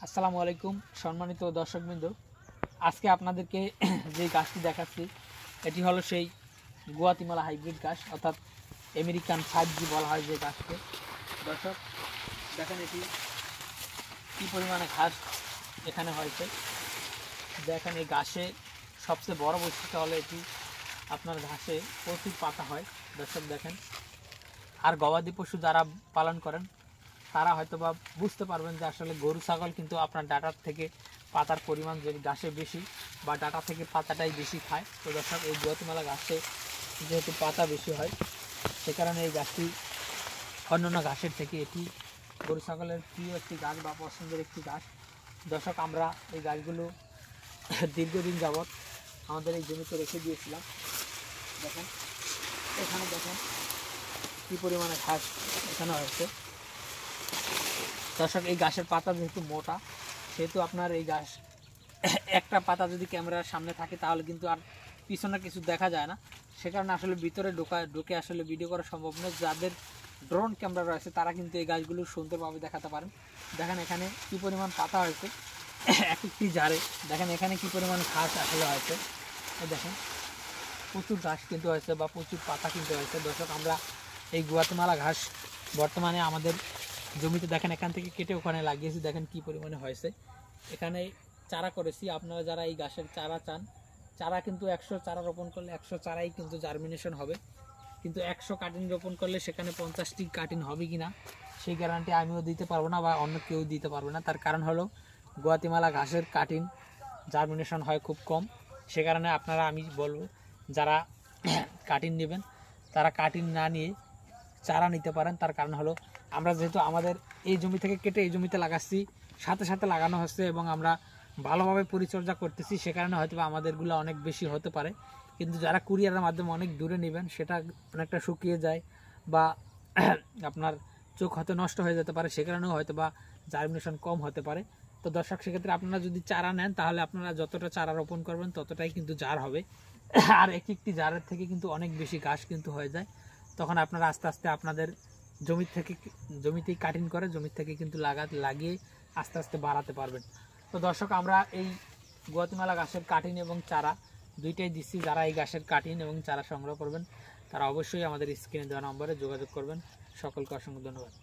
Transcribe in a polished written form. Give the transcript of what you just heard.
আসসালামু আলাইকুম সম্মানিত দর্শকবৃন্দ, আজকে আপনাদেরকে যে গাছটি দেখাচ্ছি এটি হলো সেই গুয়াতিমালা হাইব্রিড গাছ, অর্থাৎ আমেরিকান 5G বলা হয় যে গাছকে। দর্শক দেখেন এটি কী পরিমাণে ঘাস এখানে হয়েছে। দেখেন এই গাছে সবচেয়ে বড় বৈশিষ্ট্য হলো এটি আপনার ঘাসে প্রচুর পাতা হয়। দর্শক দেখেন, আর গবাদি পশু যারা পালন করেন তারা হয়তো বা বুঝতে পারবেন যে আসলে গরু ছাগল কিন্তু আপনার ডাটার থেকে পাতার পরিমাণ যদি গাছে বেশি বা ডাটা থেকে পাতাটাই বেশি খায়। তো দর্শক এই গুয়াতিমালা গাছে যেহেতু পাতা বেশি হয় সে কারণে এই গাছটি অন্যান্য ঘাসের থেকে এটি গরু ছাগলের প্রিয় একটি গাছ বা পছন্দের একটি গাছ। দর্শক আমরা এই গাছগুলো দীর্ঘদিন যাবৎ আমাদের এই জমিতে রেখে দিয়েছিলাম। দেখেন এখানে দেখেন কী পরিমাণে ঘাস এখানে হয়েছে। দর্শক এই গাছের পাতা যেহেতু মোটা সেহেতু আপনার এই গাছ একটা পাতা যদি ক্যামেরার সামনে থাকে তাহলে কিন্তু আর পিছনে কিছু দেখা যায় না, সে কারণে আসলে ভিতরে ঢুকে আসলে ভিডিও করা সম্ভব নয়। যাদের ড্রোন ক্যামেরা রয়েছে তারা কিন্তু এই গাছগুলো সুন্দরভাবে দেখাতে পারেন। দেখেন এখানে কি পরিমাণ পাতা হয়েছে এক একটি জারে। দেখেন এখানে কি পরিমাণ ঘাস আসলে হয়েছে, দেখেন প্রচুর ঘাস কিন্তু হয়েছে বা প্রচুর পাতা কিন্তু হয়েছে। দর্শক আমরা এই গুয়াতিমালা ঘাস বর্তমানে আমাদের জমিতে দেখেন এখান থেকে কেটে ওখানে লাগিয়েছি। দেখেন কি পরিমাণে হয়েছে। এখানে চারা করেছি, আপনারা যারা এই গাছের চারা চান, চারা কিন্তু 100 চারা রোপণ করলে 100 চারাই কিন্তু জার্মিনেশন হবে, কিন্তু 100 কাটিং রোপণ করলে সেখানে 50টি কাটিং হবে কি না সেই গ্যারান্টি আমিও দিতে পারবো না বা অন্য কেউ দিতে পারবে না। তার কারণ হলো গুয়াতিমালা ঘাসের কাটিং জার্মিনেশন হয় খুব কম। সে কারণে আপনারা আমি বলবো যারা কাটিং নেবেন তারা কাটিং না নিয়ে চারা নিতে পারেন। তার কারণ হলো আমরা যেহেতু আমাদের এই জমি থেকে কেটে এই জমিতে লাগাচ্ছি, সাথে সাথে লাগানো হচ্ছে এবং আমরা ভালোভাবে পরিচর্যা করতেছি, সে কারণে হয়তো আমাদেরগুলো অনেক বেশি হতে পারে। কিন্তু যারা কুরিয়ারের মাধ্যমে অনেক দূরে নেবেন সেটা অনেকটা শুকিয়ে যায় বা আপনার চোখ হয়তো নষ্ট হয়ে যেতে পারে, সে কারণেও হয়তো বা জার্মিনেশন কম হতে পারে। তো দর্শক সেক্ষেত্রে আপনারা যদি চারা নেন তাহলে আপনারা যতটা চারা রোপণ করবেন ততটাই কিন্তু জার হবে, আর এক একটি জারের থেকে কিন্তু অনেক বেশি ঘাস কিন্তু হয়ে যায়। তখন আপনারা আস্তে আস্তে আপনাদের জমিতেই কাটিং করে জমি থেকে কিন্তু লাগিয়ে আস্তে আস্তে বাড়াতে পারবেন। তো দর্শক আমরা এই গুয়াতিমালা গাছের কাটিং এবং চারা দুইটাই দিচ্ছি। যারা এই গাছের কাটিং এবং চারা সংগ্রহ করবেন তারা অবশ্যই আমাদের স্ক্রিনে দেওয়া নম্বরে যোগাযোগ করবেন। সকলকে অসংখ্য ধন্যবাদ।